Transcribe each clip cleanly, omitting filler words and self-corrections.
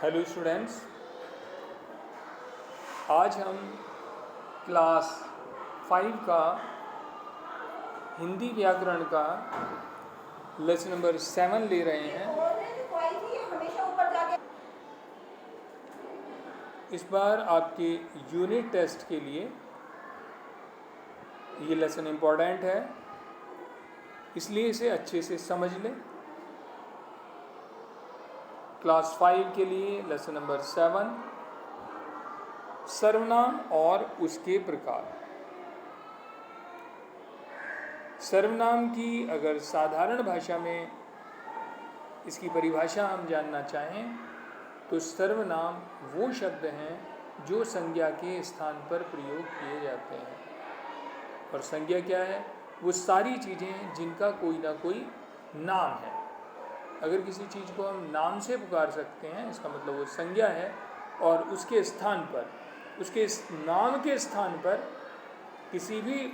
Hello students, आज हम class 5 का हिंदी व्याकरण का लेसन नंबर 7 ले रहे हैं। इस बार आपके यूनिट टेस्ट के लिए ये लेसन इम्पॉर्टेंट है, इसलिए इसे अच्छे से समझ लें। क्लास 5 के लिए लेसन नंबर 7, सर्वनाम और उसके प्रकार। सर्वनाम की अगर साधारण भाषा में इसकी परिभाषा हम जानना चाहें तो सर्वनाम वो शब्द हैं जो संज्ञा के स्थान पर प्रयोग किए जाते हैं। और संज्ञा क्या है? वो सारी चीज़ें जिनका कोई ना कोई नाम है। अगर किसी चीज़ को हम नाम से पुकार सकते हैं, इसका मतलब वो संज्ञा है। और उसके स्थान पर, उसके नाम के स्थान पर, किसी भी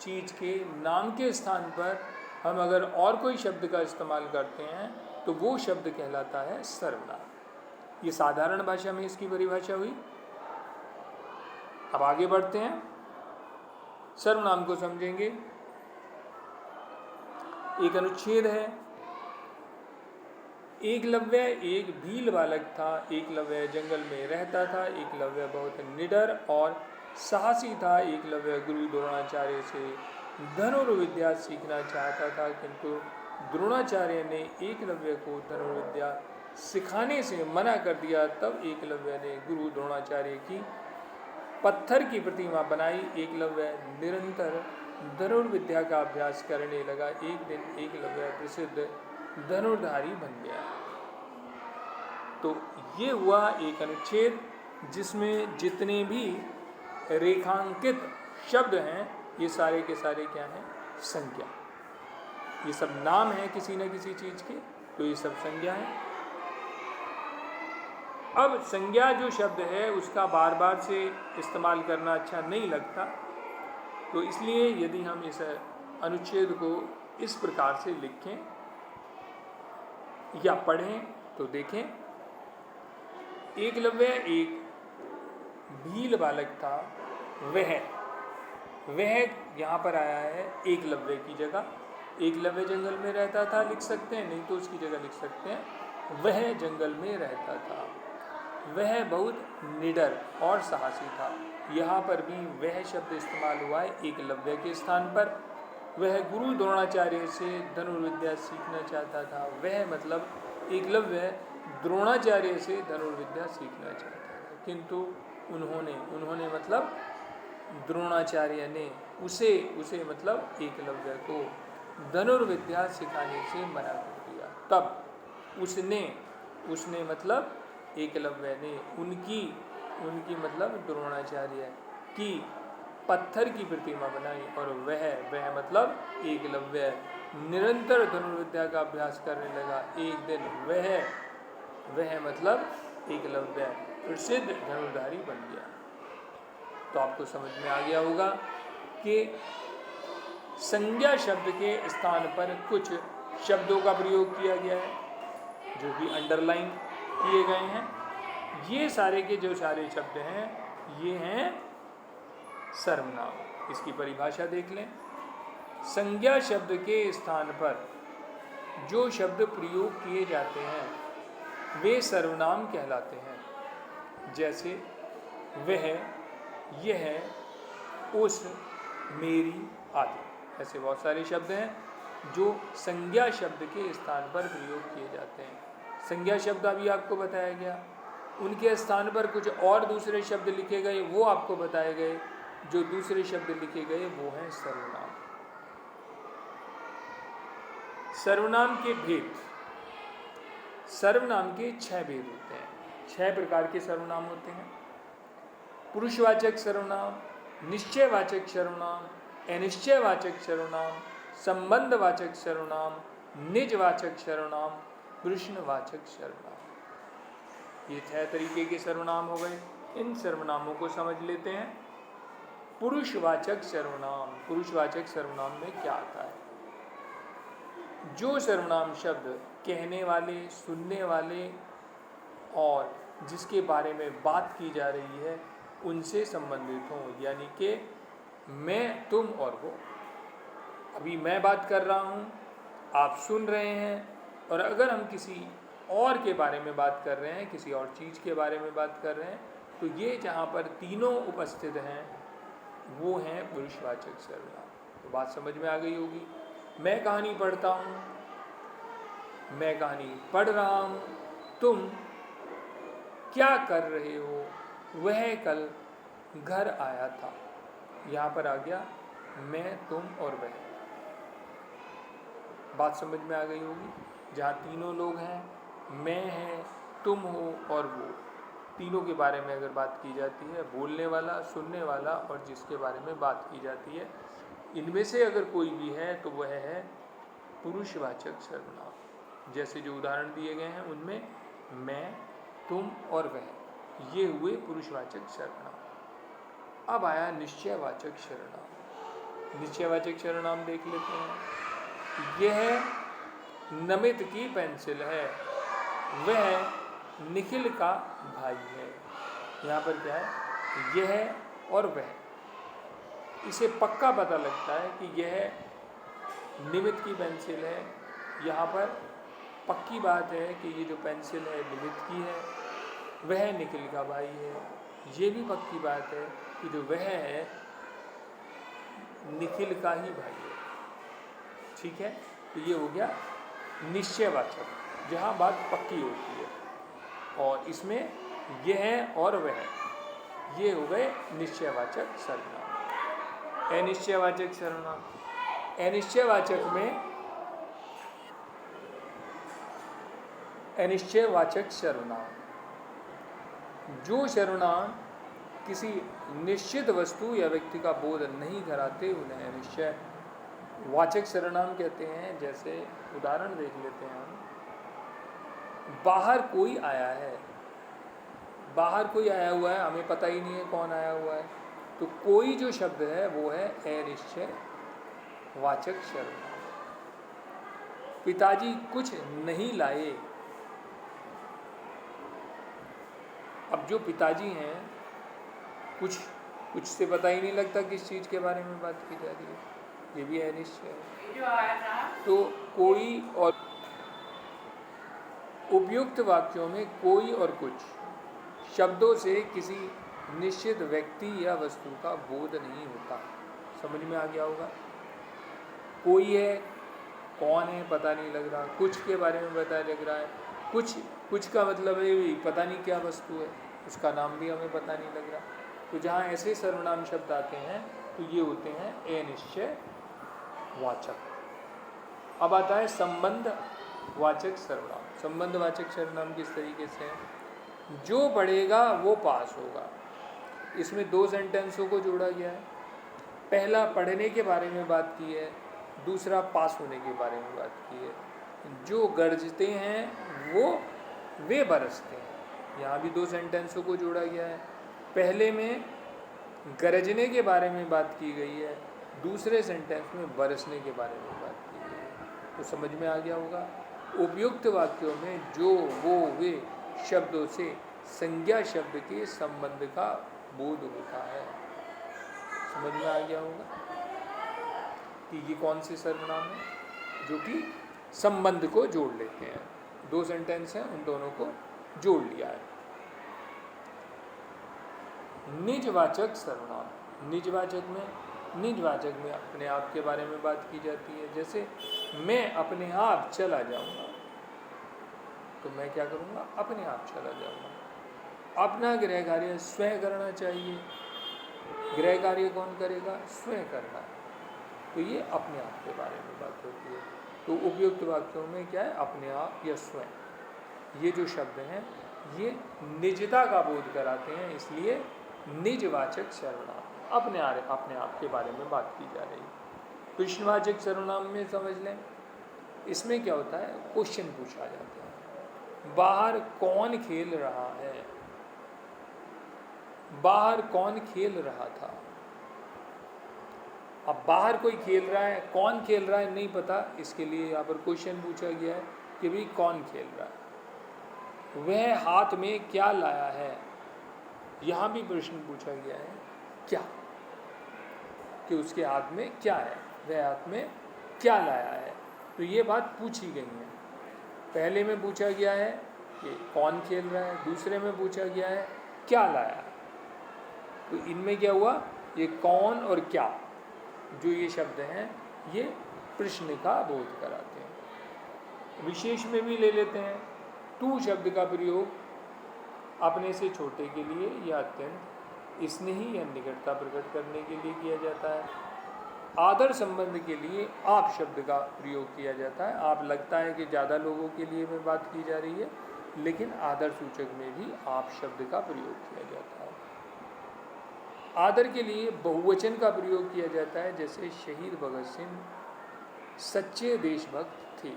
चीज़ के नाम के स्थान पर हम अगर और कोई शब्द का इस्तेमाल करते हैं तो वो शब्द कहलाता है सर्वनाम। ये साधारण भाषा में इसकी परिभाषा हुई। अब आगे बढ़ते हैं, सर्वनाम को समझेंगे। एक अनुच्छेद है। एकलव्य एक भील बालक था। एकलव्य जंगल में रहता था। एकलव्य बहुत निडर और साहसी था। एकलव्य गुरु द्रोणाचार्य से धनुर्विद्या सीखना चाहता था, किंतु द्रोणाचार्य ने एकलव्य को धनुर्विद्या सिखाने से मना कर दिया। तब एकलव्य ने गुरु द्रोणाचार्य की पत्थर की प्रतिमा बनाई। एकलव्य निरंतर धनुर्विद्या का अभ्यास करने लगा। एक दिन एकलव्य प्रसिद्ध धनुर्धारी बन गया। तो ये हुआ एक अनुच्छेद जिसमें जितने भी रेखांकित शब्द हैं ये सारे के सारे क्या हैं? संज्ञा। ये सब नाम हैं किसी न किसी चीज़ के, तो ये सब संज्ञा है। अब संज्ञा जो शब्द है उसका बार बार से इस्तेमाल करना अच्छा नहीं लगता, तो इसलिए यदि हम इस अनुच्छेद को इस प्रकार से लिखें या पढ़ें तो देखें। एकलव्य एक भील बालक था। वह यहाँ पर आया है एकलव्य की जगह। एकलव्य जंगल में रहता था लिख सकते हैं, नहीं तो उसकी जगह लिख सकते हैं वह जंगल में रहता था। वह बहुत निडर और साहसी था। यहाँ पर भी वह शब्द इस्तेमाल हुआ है एकलव्य के स्थान पर। वह गुरु द्रोणाचार्य से धनुर्विद्या सीखना चाहता था। वह मतलब एकलव्य द्रोणाचार्य से धनुर्विद्या सीखना चाहता था, किंतु उन्होंने मतलब द्रोणाचार्य ने उसे मतलब एकलव्य को धनुर्विद्या सिखाने से मना कर दिया। तब उसने मतलब एकलव्य ने उनकी मतलब द्रोणाचार्य की पत्थर की प्रतिमा बनाई। और वह मतलब एकलव्य निरंतर धनुर्विद्या का अभ्यास करने लगा। एक दिन वह मतलब एकलव्य प्रसिद्ध धनुर्धारी बन गया। तो आपको समझ में आ गया होगा कि संज्ञा शब्द के स्थान पर कुछ शब्दों का प्रयोग किया गया है जो कि अंडरलाइन किए गए हैं। ये सारे के जो सारे शब्द हैं ये हैं सर्वनाम। इसकी परिभाषा देख लें। संज्ञा शब्द के स्थान पर जो शब्द प्रयोग किए जाते हैं वे सर्वनाम कहलाते हैं। जैसे वह, यह, उस, मेरी आदि। ऐसे बहुत सारे शब्द हैं जो संज्ञा शब्द के स्थान पर प्रयोग किए जाते हैं। संज्ञा शब्द अभी आपको बताया गया, उनके स्थान पर कुछ और दूसरे शब्द लिखे गए, वो आपको बताए गए। जो दूसरे शब्द लिखे गए वो हैं सर्वनाम। सर्वनाम के भेद। सर्वनाम के 6 भेद होते हैं। 6 प्रकार के सर्वनाम होते हैं। पुरुषवाचक सर्वनाम, निश्चयवाचक सर्वनाम, अनिश्चयवाचक सर्वनाम, संबंधवाचक सर्वनाम, निजवाचक सर्वनाम, प्रश्नवाचक सर्वनाम। ये 6 तरीके के सर्वनाम हो गए। इन सर्वनामों को समझ लेते हैं। पुरुषवाचक सर्वनाम। पुरुषवाचक सर्वनाम में क्या आता है? जो सर्वनाम शब्द कहने वाले, सुनने वाले और जिसके बारे में बात की जा रही है उनसे संबंधित हों। यानी कि मैं, तुम और वो। अभी मैं बात कर रहा हूँ, आप सुन रहे हैं, और अगर हम किसी और के बारे में बात कर रहे हैं, किसी और चीज़ के बारे में बात कर रहे हैं, तो ये जहाँ पर तीनों उपस्थित हैं वो हैं पुरुषवाचक सर्वनाम। तो बात समझ में आ गई होगी। मैं कहानी पढ़ता हूँ, मैं कहानी पढ़ रहा हूँ, तुम क्या कर रहे हो, वह कल घर आया था। यहाँ पर आ गया मैं, तुम और वह। बात समझ में आ गई होगी। जहाँ तीनों लोग हैं, मैं है, तुम हो और वो, तीनों के बारे में अगर बात की जाती है, बोलने वाला, सुनने वाला और जिसके बारे में बात की जाती है, इनमें से अगर कोई भी है तो वह है पुरुषवाचक सर्वनाम। जैसे जो उदाहरण दिए गए हैं उनमें मैं, तुम और वह, ये हुए पुरुषवाचक सर्वनाम। अब आया निश्चयवाचक सर्वनाम। निश्चयवाचक सर्वनाम देख लेते हैं। यह नमित की पेंसिल है, वह निखिल का भाई है। यहाँ पर क्या है, यह और वह। इसे पक्का पता लगता है कि यह निमित की पेंसिल है। यहाँ पर पक्की बात है कि ये जो पेंसिल है निमित की है, वह निखिल का भाई है। ये भी पक्की बात है कि जो वह है निखिल का ही भाई है। ठीक है, तो ये हो गया निश्चयवाचक, जहाँ बात पक्की होती है। और इसमें यह और वह, ये हो गए निश्चयवाचक सर्वनाम। अनिश्चयवाचक सर्वनाम। अनिश्चयवाचक में अनिश्चयवाचक सर्वनाम, जो सर्वनाम किसी निश्चित वस्तु या व्यक्ति का बोध नहीं कराते उन्हें अनिश्चयवाचक सर्वनाम कहते हैं। जैसे उदाहरण देख लेते हैं हम। बाहर कोई आया है, बाहर कोई आया हुआ है, हमें पता ही नहीं है कौन आया हुआ है, तो कोई जो शब्द है वो है अनिश्चयवाचक सर्वनाम। पिताजी कुछ नहीं लाए। अब जो पिताजी हैं, कुछ से पता ही नहीं लगता किस चीज़ के बारे में बात की जा रही है, ये भी अनिश्चय है। तो कोई और उपयुक्त वाक्यों में कोई और कुछ शब्दों से किसी निश्चित व्यक्ति या वस्तु का बोध नहीं होता। समझ में आ गया होगा। कोई है, कौन है पता नहीं लग रहा, कुछ के बारे में पता लग रहा है, कुछ का मतलब है पता नहीं क्या वस्तु है, उसका नाम भी हमें पता नहीं लग रहा। तो जहाँ ऐसे सर्वनाम शब्द आते हैं तो ये होते हैं अनिश्चयवाचक। अब आता है संबंधवाचक सर्वनाम। संबंधवाचक सर्वनाम किस तरीके से है, जो पढ़ेगा वो पास होगा। इसमें दो सेंटेंसों को जोड़ा गया है। पहला पढ़ने के बारे में बात की है, दूसरा पास होने के बारे में बात की है। जो गरजते हैं वे बरसते हैं। यहाँ भी दो सेंटेंसों को जोड़ा गया है। पहले में गरजने के बारे में बात की गई है, दूसरे सेंटेंस में बरसने के बारे में बात की गई है। तो समझ में आ गया होगा। उपयुक्त वाक्यों में जो, वो, वे शब्दों से संज्ञा शब्द के संबंध का बोध होता है। समझ में आ गया होगा कि ये कौन से सर्वनाम है जो कि संबंध को जोड़ लेते हैं। दो सेंटेंस हैं, उन दोनों को जोड़ लिया है। निजवाचक सर्वनाम। निजवाचक में अपने आप के बारे में बात की जाती है। जैसे मैं अपने आप चला जाऊंगा, तो मैं क्या करूंगा, अपने आप चला जाऊंगा। अपना गृह कार्य स्वयं करना चाहिए। गृह कार्य कौन करेगा, स्वयं करना। तो ये अपने आप के बारे में बात होती है। तो उपयुक्त वाक्यों में क्या है, अपने आप या स्वयं। ये जो शब्द हैं ये निजता का बोध कराते हैं, इसलिए निजवाचक सर्वनाम। अपने आप के बारे में बात की जा रही है। प्रश्नवाचक सर्वनाम में समझ लें, इसमें क्या होता है, क्वेश्चन पूछा जाता है। बाहर कौन खेल रहा है, बाहर कौन खेल रहा था। अब बाहर कोई खेल रहा है, कौन खेल रहा है नहीं पता, इसके लिए यहाँ पर क्वेश्चन पूछा गया है कि भाई कौन खेल रहा है। वह हाथ में क्या लाया है। यहाँ भी प्रश्न पूछा गया है क्या, कि उसके हाथ में क्या है, वह हाथ में क्या लाया है। तो ये बात पूछी गई है। पहले में पूछा गया है कि कौन खेल रहा है, दूसरे में पूछा गया है क्या लाया है। तो इनमें क्या हुआ, ये कौन और क्या जो ये शब्द हैं ये प्रश्न का बोध कराते हैं। विशेष में भी ले लेते हैं। तू शब्द का प्रयोग अपने से छोटे के लिए या अत्यंत स्नेही या निकटता प्रकट करने के लिए किया जाता है। आदर संबंध के लिए आप शब्द का प्रयोग किया जाता है। आप लगता है कि ज़्यादा लोगों के लिए में बात की जा रही है, लेकिन आदर सूचक में भी आप शब्द का प्रयोग किया जाता है। आदर के लिए बहुवचन का प्रयोग किया जाता है, जैसे शहीद भगत सिंह सच्चे देशभक्त थे।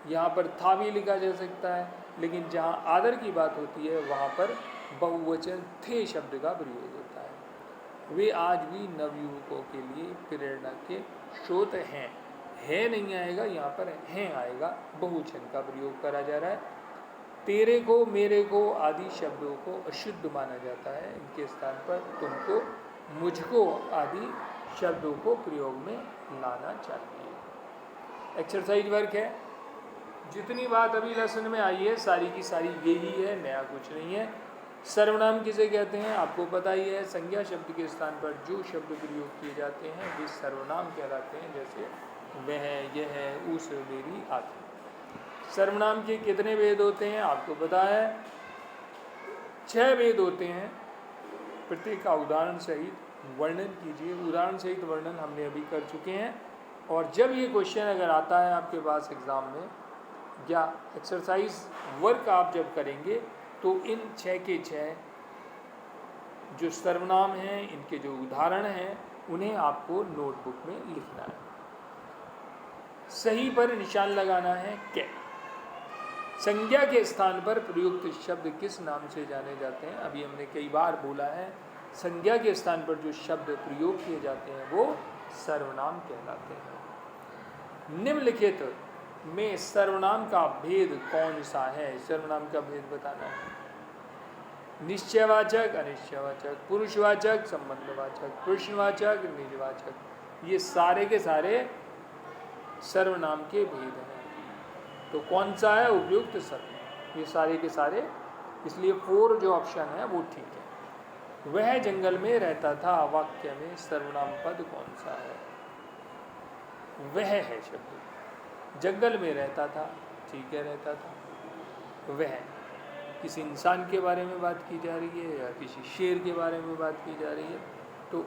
यहाँ पर था भी लिखा जा सकता है, लेकिन जहाँ आदर की बात होती है वहाँ पर बहुवचन थे शब्द का प्रयोग होता है। वे आज भी नवयुवकों के लिए प्रेरणा के स्रोत हैं। है नहीं आएगा, यहाँ पर हैं आएगा, बहुवचन का प्रयोग करा जा रहा है। तेरे को, मेरे को आदि शब्दों को अशुद्ध माना जाता है। इनके स्थान पर तुमको, मुझको आदि शब्दों को प्रयोग में लाना चाहिए। एक्सरसाइज वर्क है। जितनी बात अभी लेसन में आई है सारी की सारी यही है, नया कुछ नहीं है। सर्वनाम किसे कहते हैं आपको पता ही है। संज्ञा शब्द के स्थान पर जो शब्द प्रयोग किए जाते हैं वे सर्वनाम कहलाते हैं, जैसे वह, यह, उस, मेरी आदि। सर्वनाम के कितने भेद होते हैं आपको पता है, 6 भेद होते हैं। प्रत्येक का उदाहरण सहित वर्णन कीजिए। उदाहरण सहित वर्णन हमने अभी कर चुके हैं। और जब ये क्वेश्चन अगर आता है आपके पास एग्ज़ाम में या एक्सरसाइज वर्क आप जब करेंगे, तो इन 6 के 6 जो सर्वनाम हैं, इनके जो उदाहरण हैं, उन्हें आपको नोटबुक में लिखना है। सही पर निशान लगाना है क्या। संज्ञा के स्थान पर प्रयुक्त शब्द किस नाम से जाने जाते हैं। अभी हमने कई बार बोला है, संज्ञा के स्थान पर जो शब्द प्रयोग किए जाते हैं वो सर्वनाम कहलाते हैं। निम्नलिखित में सर्वनाम का भेद कौन सा है। सर्वनाम का भेद बताना है। निश्चयवाचक, अनिश्चयवाचक, पुरुषवाचक, संबंधवाचक, प्रश्नवाचक, निजवाचक, ये सारे के सारे सर्वनाम के भेद हैं। तो कौन सा है उपयुक्त सर्वनाम, ये सारे के सारे। इसलिए 4 जो ऑप्शन है वो ठीक है। वह जंगल में रहता था, वाक्य में सर्वनाम पद कौन सा है। वह है शब्द। जंगल में रहता था, ठीक है, रहता था। वह किसी इंसान के बारे में बात की जा रही है या किसी शेर के बारे में बात की जा रही है, तो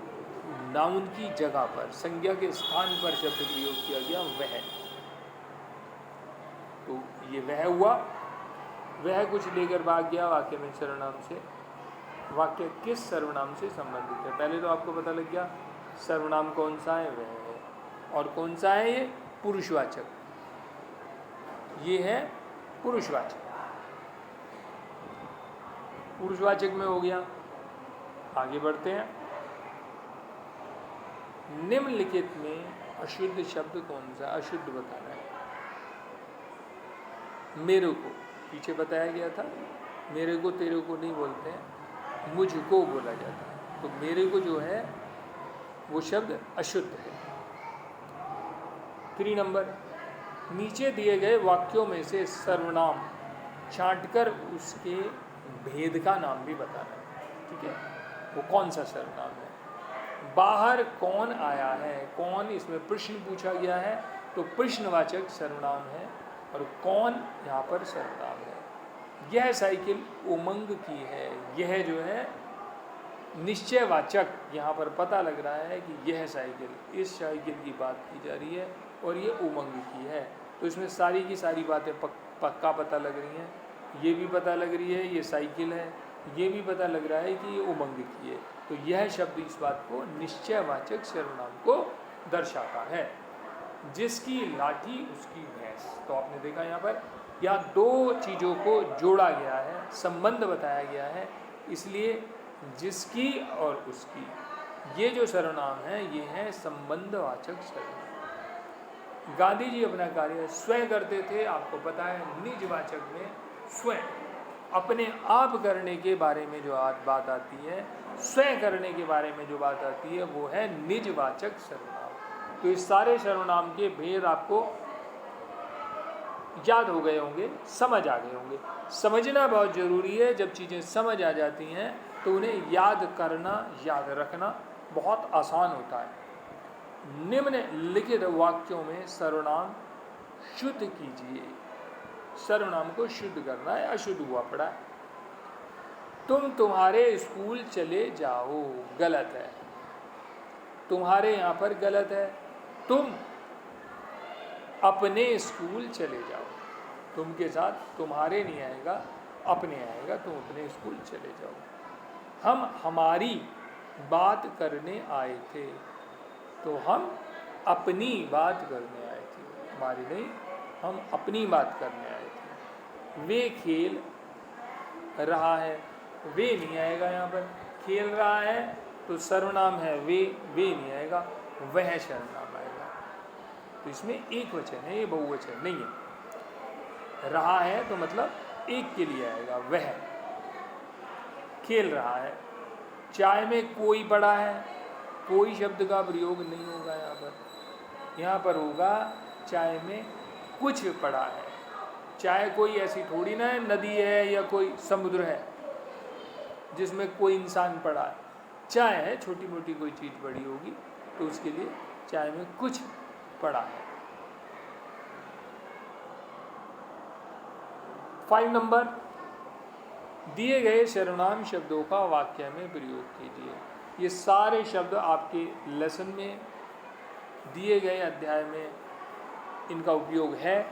नाउन की जगह पर, संज्ञा के स्थान पर शब्द प्रयोग किया गया वह। तो ये वह हुआ। वह कुछ लेकर भाग गया, वाक्य में सर्वनाम से। वाक्य किस सर्वनाम से संबंधित है। पहले तो आपको पता लग गया सर्वनाम कौन सा है, वह है। और कौन सा है ये, पुरुषवाचक। ये है पुरुषवाचक। पुरुषवाचक में हो गया। आगे बढ़ते हैं। निम्नलिखित में अशुद्ध शब्द कौन सा। अशुद्ध बताना है। मेरे को पीछे बताया गया था, मेरे को तेरे को नहीं बोलते हैं, मुझको बोला जाता है। तो मेरे को जो है वो शब्द अशुद्ध है। 3 नंबर, नीचे दिए गए वाक्यों में से सर्वनाम छांटकर उसके भेद का नाम भी बताना है। ठीक है, वो कौन सा सर्वनाम है। बाहर कौन आया है। कौन, इसमें प्रश्न पूछा गया है तो प्रश्नवाचक सर्वनाम है, और कौन यहाँ पर सर्वनाम है। यह साइकिल उमंग की है। यह जो है निश्चयवाचक, यहाँ पर पता लग रहा है कि यह साइकिल, इस साइकिल की बात की जा रही है और ये उमंग की है। तो इसमें सारी की सारी बातें पक्का पता लग रही हैं। ये भी पता लग रही है ये साइकिल है, ये भी पता लग रहा है कि ये उमंग की है। तो यह शब्द इस बात को, निश्चयवाचक सर्वनाम को दर्शाता है। जिसकी लाठी उसकी भैंस। तो आपने देखा यहाँ पर, यहाँ 2 चीज़ों को जोड़ा गया है, संबंध बताया गया है। इसलिए जिसकी और उसकी, ये जो सर्वनाम है ये है संबंधवाचक सर्वनाम। गांधी जी अपना कार्य स्वयं करते थे, आपको पता है। निजवाचक में स्वयं, अपने आप करने के बारे में जो बात आती है, स्वयं करने के बारे में जो बात आती है, वो है निजवाचक सर्वनाम। तो इस सारे सर्वनाम के भेद आपको याद हो गए होंगे, समझ आ गए होंगे। समझना बहुत ज़रूरी है। जब चीज़ें समझ आ जाती हैं तो उन्हें याद करना, याद रखना बहुत आसान होता है। निम्नलिखित वाक्यों में सर्वनाम शुद्ध कीजिए। सर्वनाम को शुद्ध करना है, अशुद्ध हुआ पड़ा है। तुम तुम्हारे स्कूल चले जाओ, गलत है। तुम्हारे यहाँ पर गलत है। तुम अपने स्कूल चले जाओ। तुम के साथ तुम्हारे नहीं आएगा, अपने आएगा। तुम अपने स्कूल चले जाओ। हम हमारी बात करने आए थे, तो हम अपनी बात करने आए थे। हमारी नहीं, हम अपनी बात करने आए थे। वे खेल रहा है, वे नहीं आएगा यहाँ पर। खेल रहा है तो सर्वनाम है वे नहीं आएगा, वह सर्वनाम आएगा। तो इसमें एक वचन है, ये बहुवचन नहीं है। रहा है तो मतलब एक के लिए आएगा, वह खेल रहा है। चाय में कोई पड़ा है, कोई शब्द का प्रयोग नहीं होगा यहाँ पर। यहाँ पर होगा चाय में कुछ पड़ा है। चाय कोई ऐसी थोड़ी ना है, नदी है या कोई समुद्र है जिसमें कोई इंसान पड़ा है। चाय है, छोटी मोटी कोई चीज़ पड़ी होगी, तो उसके लिए चाय में कुछ पड़ा है। 5 नंबर, दिए गए सर्वनाम शब्दों का वाक्य में प्रयोग कीजिए। ये सारे शब्द आपके लेसन में दिए गए अध्याय में इनका उपयोग है।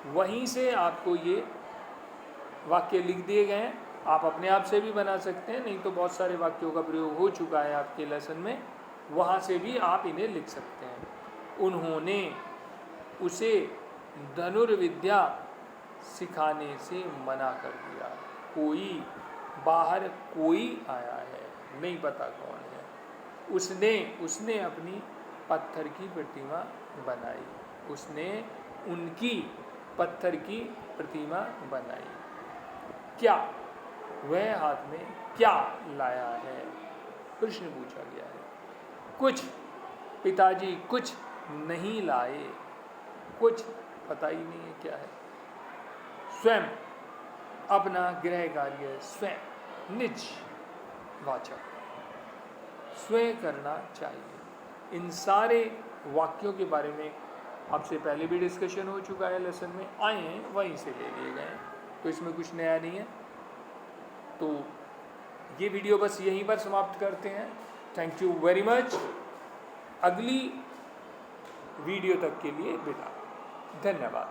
वहीं से आपको ये वाक्य लिख दिए गए हैं। आप अपने आप से भी बना सकते हैं, नहीं तो बहुत सारे वाक्यों का प्रयोग हो चुका है आपके लेसन में, वहाँ से भी आप इन्हें लिख सकते हैं। उन्होंने उसे धनुर्विद्या सिखाने से मना कर दिया। कोई बाहर कोई आया है, नहीं पता कौन है। उसने अपनी पत्थर की प्रतिमा बनाई। उसने उनकी पत्थर की प्रतिमा बनाई। क्या वह हाथ में क्या लाया है, प्रश्न पूछा गया है। कुछ, पिताजी कुछ नहीं लाए। कुछ पता ही नहीं है क्या है। स्वयं, अपना गृह कार्य स्वयं, निज वाचक, स्वयं करना चाहिए। इन सारे वाक्यों के बारे में आपसे पहले भी डिस्कशन हो चुका है, लेसन में आए हैं, वहीं से ले लिए गए हैं, तो इसमें कुछ नया नहीं है। तो ये वीडियो बस यहीं पर समाप्त करते हैं। Thank you very much. अगली वीडियो तक के लिए विदा। धन्यवाद।